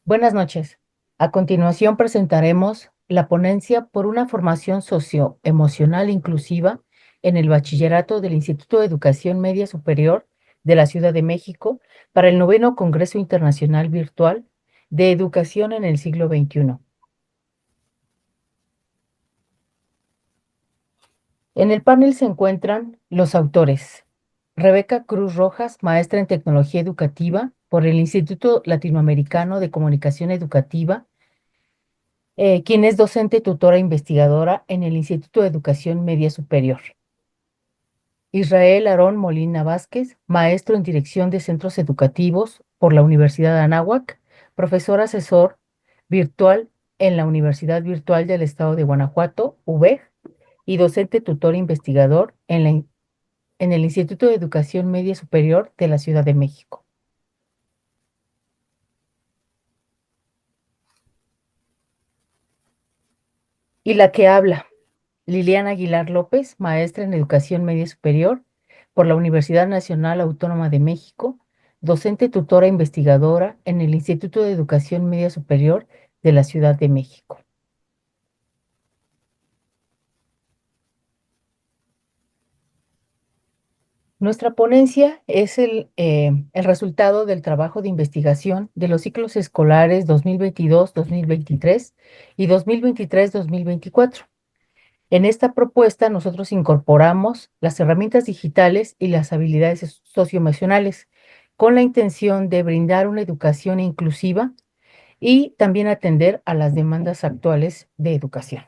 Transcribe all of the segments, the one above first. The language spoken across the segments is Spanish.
Buenas noches. A continuación presentaremos la ponencia por una formación socioemocional inclusiva en el bachillerato del Instituto de Educación Media Superior de la Ciudad de México para el noveno Congreso Internacional Virtual de Educación en el siglo XXI. En el panel se encuentran los autores: Rebeca Cruz Rojas, maestra en Tecnología Educativa por el Instituto Latinoamericano de Comunicación Educativa, quien es docente, tutora e investigadora en el Instituto de Educación Media Superior. Israel Aarón Molina Vázquez, maestro en Dirección de Centros Educativos por la Universidad de Anáhuac, profesor asesor virtual en la Universidad Virtual del Estado de Guanajuato, UVEG, y docente, tutor e investigador en el Instituto de Educación Media Superior de la Ciudad de México. Y la que habla, Liliana Aguilar López, maestra en Educación Media Superior por la Universidad Nacional Autónoma de México, docente, tutora e investigadora en el Instituto de Educación Media Superior de la Ciudad de México. Nuestra ponencia es el resultado del trabajo de investigación de los ciclos escolares 2022-2023 y 2023-2024. En esta propuesta nosotros incorporamos las herramientas digitales y las habilidades socioemocionales con la intención de brindar una educación inclusiva y también atender a las demandas actuales de educación.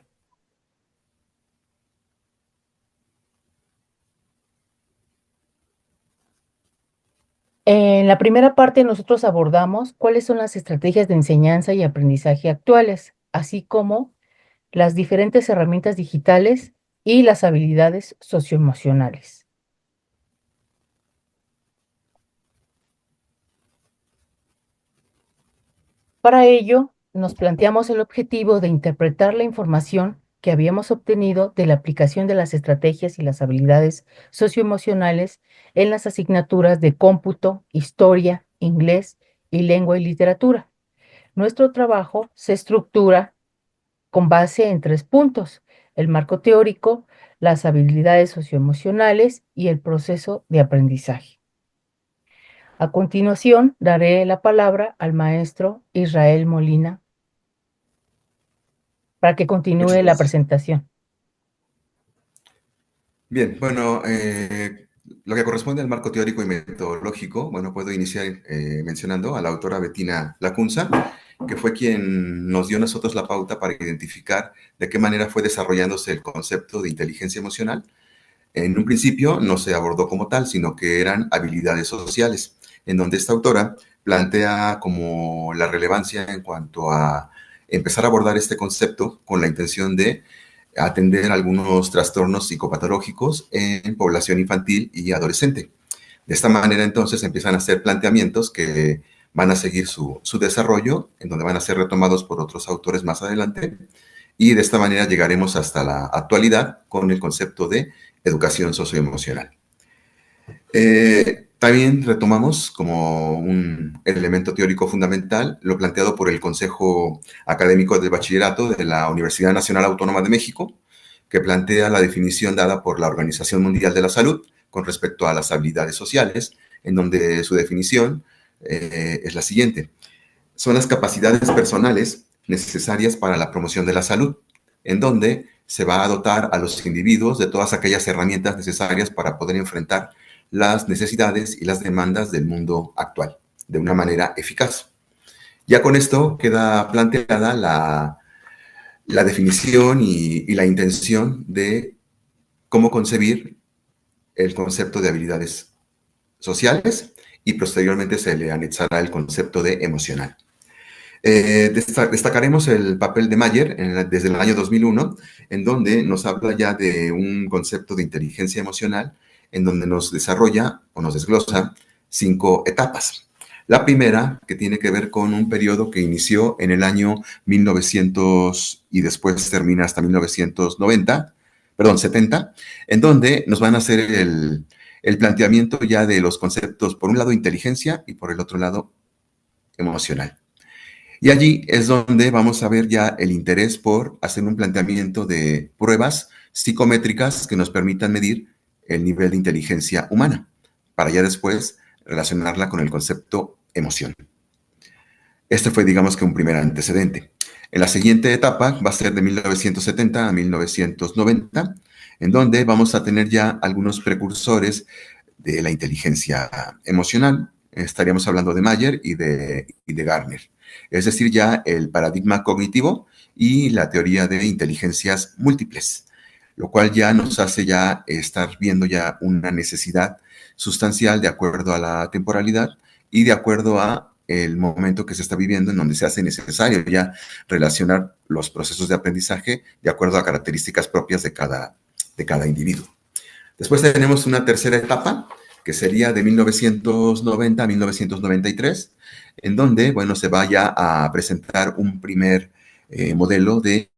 En la primera parte nosotros abordamos cuáles son las estrategias de enseñanza y aprendizaje actuales, así como las diferentes herramientas digitales y las habilidades socioemocionales. Para ello, nos planteamos el objetivo de interpretar la información que habíamos obtenido de la aplicación de las estrategias y las habilidades socioemocionales en las asignaturas de cómputo, historia, inglés y lengua y literatura. Nuestro trabajo se estructura con base en 3 puntos: el marco teórico, las habilidades socioemocionales y el proceso de aprendizaje. A continuación, daré la palabra al maestro Israel Molina para que Muchas continúe la gracias. presentación. Bien, bueno, lo que corresponde al marco teórico y metodológico, bueno, puedo iniciar mencionando a la autora Bettina Lacunza, que fue quien nos dio a nosotros la pauta para identificar de qué manera fue desarrollándose el concepto de inteligencia emocional. En un principio no se abordó como tal, sino que eran habilidades sociales, en donde esta autora plantea como la relevancia en cuanto a empezar a abordar este concepto con la intención de atender algunos trastornos psicopatológicos en población infantil y adolescente. De esta manera, entonces, empiezan a hacer planteamientos que van a seguir su desarrollo, en donde van a ser retomados por otros autores más adelante, y de esta manera llegaremos hasta la actualidad con el concepto de educación socioemocional. También retomamos como un elemento teórico fundamental lo planteado por el Consejo Académico del Bachillerato de la Universidad Nacional Autónoma de México, que plantea la definición dada por la Organización Mundial de la Salud con respecto a las habilidades sociales, en donde su definición es la siguiente. Son las capacidades personales necesarias para la promoción de la salud, en donde se va a dotar a los individuos de todas aquellas herramientas necesarias para poder enfrentar las necesidades y las demandas del mundo actual de una manera eficaz. Ya con esto queda planteada la definición y la intención de cómo concebir el concepto de habilidades sociales y posteriormente se le anexará el concepto de emocional. Destacaremos el papel de Mayer desde el año 2001, en donde nos habla ya de un concepto de inteligencia emocional, en donde nos desarrolla o nos desglosa 5 etapas. La primera, que tiene que ver con un periodo que inició en el año 1900 y después termina hasta 1990, perdón, 70, en donde nos van a hacer el planteamiento ya de los conceptos, por un lado, inteligencia y por el otro lado, emocional. Y allí es donde vamos a ver ya el interés por hacer un planteamiento de pruebas psicométricas que nos permitan medir el nivel de inteligencia humana, para ya después relacionarla con el concepto emoción. Este fue, digamos que, un primer antecedente. En la siguiente etapa va a ser de 1970 a 1990, en donde vamos a tener ya algunos precursores de la inteligencia emocional. Estaríamos hablando de Mayer y de Gardner. Es decir, ya el paradigma cognitivo y la teoría de inteligencias múltiples, lo cual ya nos hace ya estar viendo ya una necesidad sustancial de acuerdo a la temporalidad y de acuerdo a el momento que se está viviendo, en donde se hace necesario ya relacionar los procesos de aprendizaje de acuerdo a características propias de cada individuo. Después tenemos una tercera etapa, que sería de 1990 a 1993, en donde, bueno, se vaya a presentar un primer modelo de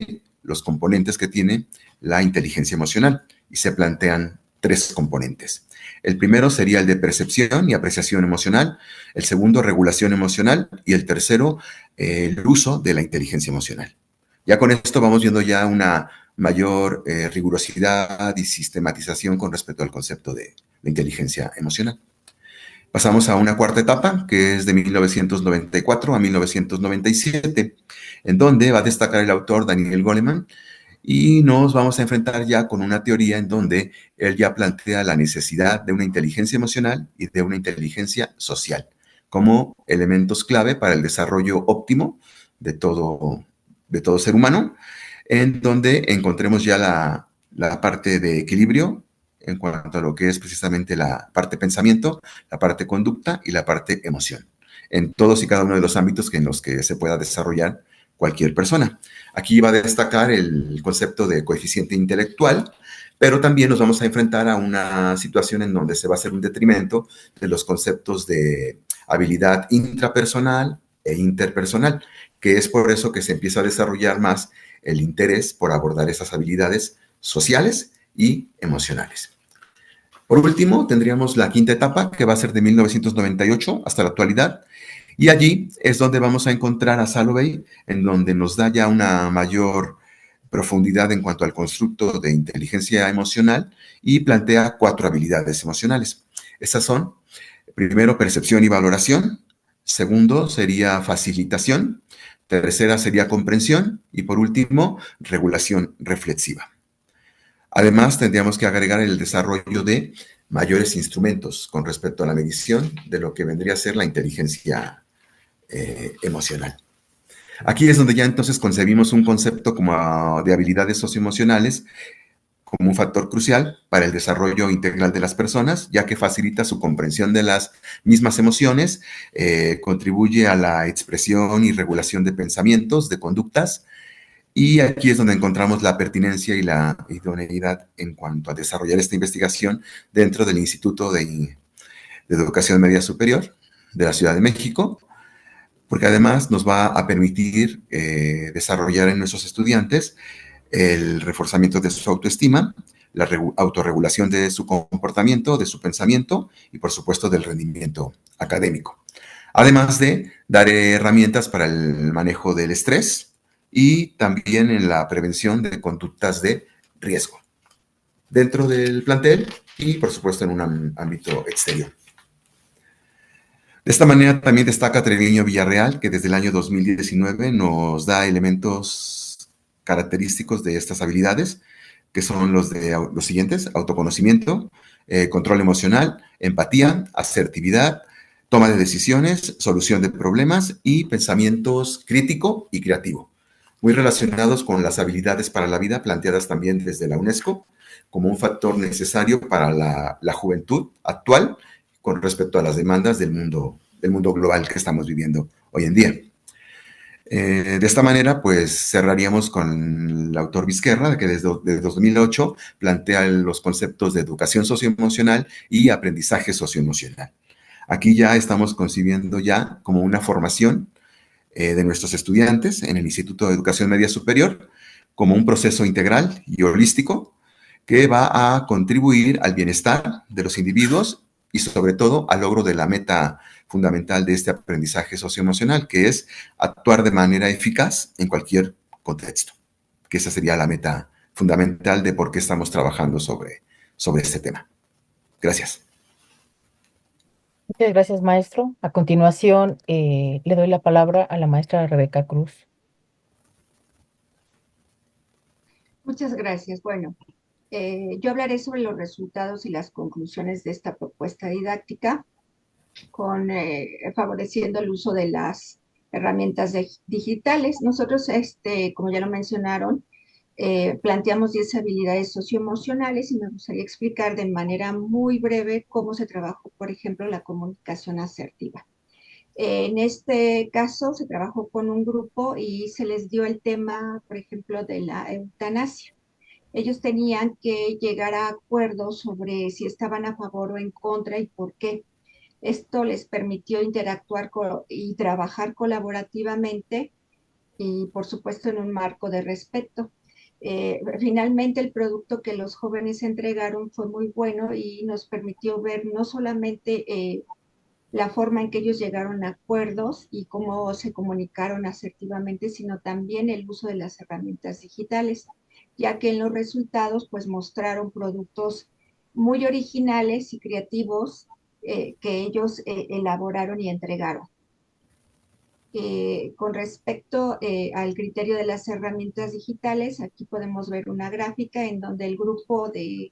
los componentes que tiene la inteligencia emocional, y se plantean tres componentes. El primero sería el de percepción y apreciación emocional, el segundo, regulación emocional, y el tercero, el uso de la inteligencia emocional. Ya con esto vamos viendo ya una mayor rigurosidad y sistematización con respecto al concepto de la inteligencia emocional. Pasamos a una cuarta etapa, que es de 1994 a 1997, en donde va a destacar el autor Daniel Goleman, y nos vamos a enfrentar ya con una teoría en donde él ya plantea la necesidad de una inteligencia emocional y de una inteligencia social como elementos clave para el desarrollo óptimo de todo ser humano, en donde encontremos ya la parte de equilibrio en cuanto a lo que es precisamente la parte pensamiento, la parte conducta y la parte emoción, en todos y cada uno de los ámbitos en los que se pueda desarrollar cualquier persona. Aquí va a destacar el concepto de coeficiente intelectual, pero también nos vamos a enfrentar a una situación en donde se va a hacer un detrimento de los conceptos de habilidad intrapersonal e interpersonal, que es por eso que se empieza a desarrollar más el interés por abordar esas habilidades sociales y emocionales. Por último, tendríamos la quinta etapa, que va a ser de 1998 hasta la actualidad, y allí es donde vamos a encontrar a Salovey, en donde nos da ya una mayor profundidad en cuanto al constructo de inteligencia emocional y plantea 4 habilidades emocionales. Estas son, primero, percepción y valoración; segundo, sería facilitación; tercera sería comprensión; y por último, regulación reflexiva. Además, tendríamos que agregar el desarrollo de mayores instrumentos con respecto a la medición de lo que vendría a ser la inteligencia emocional. Aquí es donde ya entonces concebimos un concepto como de habilidades socioemocionales como un factor crucial para el desarrollo integral de las personas, ya que facilita su comprensión de las mismas emociones, contribuye a la expresión y regulación de pensamientos, de conductas, y aquí es donde encontramos la pertinencia y la idoneidad en cuanto a desarrollar esta investigación dentro del Instituto de Educación Media Superior de la Ciudad de México, porque además nos va a permitir desarrollar en nuestros estudiantes el reforzamiento de su autoestima, la autorregulación de su comportamiento, de su pensamiento y, por supuesto, del rendimiento académico. Además de dar herramientas para el manejo del estrés y también en la prevención de conductas de riesgo dentro del plantel y, por supuesto, en un ámbito exterior. De esta manera también destaca Treviño Villarreal, que desde el año 2019 nos da elementos característicos de estas habilidades, que son los siguientes: autoconocimiento, control emocional, empatía, asertividad, toma de decisiones, solución de problemas y pensamientos crítico y creativo, muy relacionados con las habilidades para la vida planteadas también desde la UNESCO como un factor necesario para la juventud actual con respecto a las demandas del mundo global que estamos viviendo hoy en día. De esta manera, pues cerraríamos con el autor Vizquerra, que desde 2008 plantea los conceptos de educación socioemocional y aprendizaje socioemocional. Aquí ya estamos concibiendo ya como una formación de nuestros estudiantes en el Instituto de Educación Media Superior como un proceso integral y holístico que va a contribuir al bienestar de los individuos y sobre todo al logro de la meta fundamental de este aprendizaje socioemocional, que es actuar de manera eficaz en cualquier contexto, que esa sería la meta fundamental de por qué estamos trabajando sobre este tema. Gracias. Muchas gracias, maestro. A continuación, le doy la palabra a la maestra Rebeca Cruz. Muchas gracias. Bueno, yo hablaré sobre los resultados y las conclusiones de esta propuesta didáctica, favoreciendo el uso de las herramientas digitales. Nosotros, como ya lo mencionaron, planteamos 10 habilidades socioemocionales y me gustaría explicar de manera muy breve cómo se trabajó, por ejemplo, la comunicación asertiva. En este caso se trabajó con un grupo y se les dio el tema, por ejemplo, de la eutanasia. Ellos tenían que llegar a acuerdos sobre si estaban a favor o en contra y por qué. Esto les permitió interactuar y trabajar colaborativamente y, por supuesto, en un marco de respeto. Finalmente, el producto que los jóvenes entregaron fue muy bueno y nos permitió ver no solamente la forma en que ellos llegaron a acuerdos y cómo se comunicaron asertivamente, sino también el uso de las herramientas digitales, ya que en los resultados pues mostraron productos muy originales y creativos que ellos elaboraron y entregaron. Con respecto al criterio de las herramientas digitales, aquí podemos ver una gráfica en donde el grupo de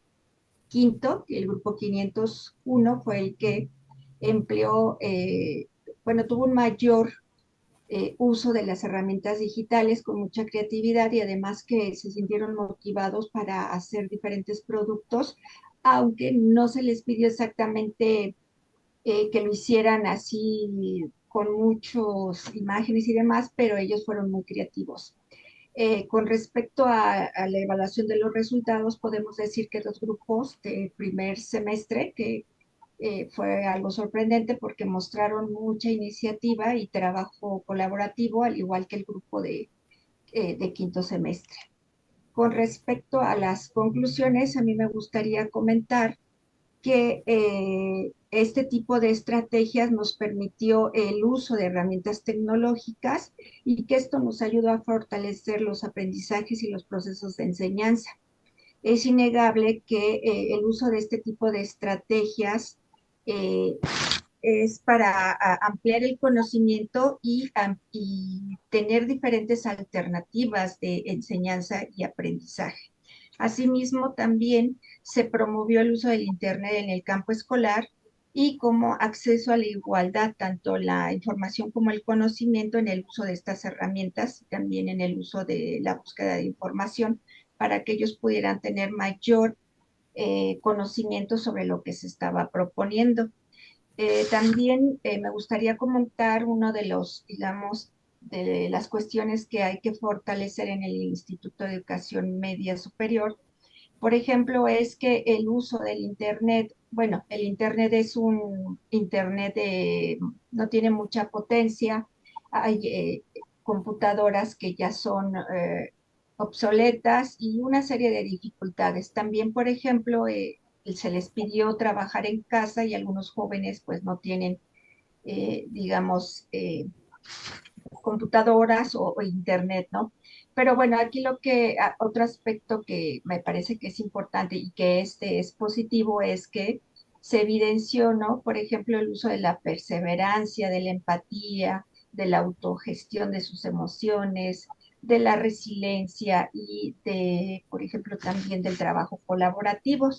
quinto, el grupo 501, fue el que empleó, bueno, tuvo un mayor uso de las herramientas digitales con mucha creatividad y además que se sintieron motivados para hacer diferentes productos, aunque no se les pidió exactamente que lo hicieran así con muchas imágenes y demás, pero ellos fueron muy creativos. Con respecto a la evaluación de los resultados, podemos decir que los grupos de primer semestre, que fue algo sorprendente porque mostraron mucha iniciativa y trabajo colaborativo, al igual que el grupo de quinto semestre. Con respecto a las conclusiones, a mí me gustaría comentar que este tipo de estrategias nos permitió el uso de herramientas tecnológicas y que esto nos ayudó a fortalecer los aprendizajes y los procesos de enseñanza. Es innegable que el uso de este tipo de estrategias eh, es para ampliar el conocimiento y tener diferentes alternativas de enseñanza y aprendizaje. Asimismo, también se promovió el uso del Internet en el campo escolar y como acceso a la igualdad, tanto la información como el conocimiento en el uso de estas herramientas y también en el uso de la búsqueda de información para que ellos pudieran tener mayor conocimiento sobre lo que se estaba proponiendo. También me gustaría comentar uno de los, digamos, de las cuestiones que hay que fortalecer en el Instituto de Educación Media Superior. Por ejemplo, es que el uso del Internet, bueno, el Internet es un Internet no tiene mucha potencia, hay computadoras que ya son obsoletas y una serie de dificultades. También, por ejemplo, se les pidió trabajar en casa y algunos jóvenes pues no tienen, digamos, computadoras o internet, ¿no? Pero bueno, aquí otro aspecto que me parece que es importante y que este es positivo es que se evidenció, ¿no? Por ejemplo, el uso de la perseverancia, de la empatía, de la autogestión de sus emociones, de la resiliencia y de, por ejemplo, también del trabajo colaborativo,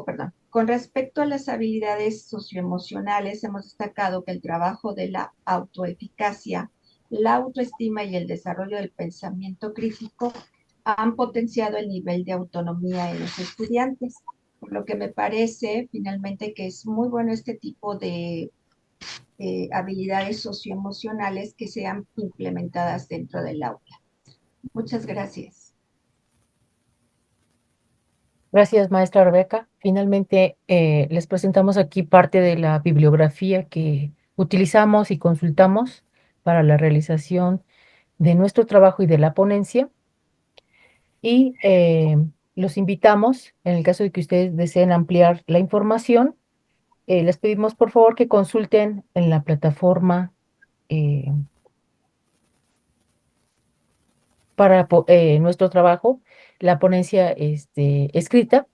perdón. Con respecto a las habilidades socioemocionales, hemos destacado que el trabajo de la autoeficacia, la autoestima y el desarrollo del pensamiento crítico han potenciado el nivel de autonomía en los estudiantes, por lo que me parece finalmente que es muy bueno este tipo de habilidades socioemocionales que sean implementadas dentro del aula. Muchas gracias. Gracias, maestra Rebeca. Finalmente, les presentamos aquí parte de la bibliografía que utilizamos y consultamos para la realización de nuestro trabajo y de la ponencia. Y los invitamos, en el caso de que ustedes deseen ampliar la información, Les pedimos por favor que consulten en la plataforma eh, para nuestro trabajo, la ponencia escrita,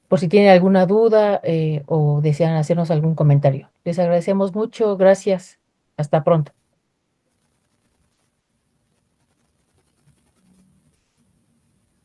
por si tienen alguna duda o desean hacernos algún comentario. Les agradecemos mucho, gracias. Hasta pronto.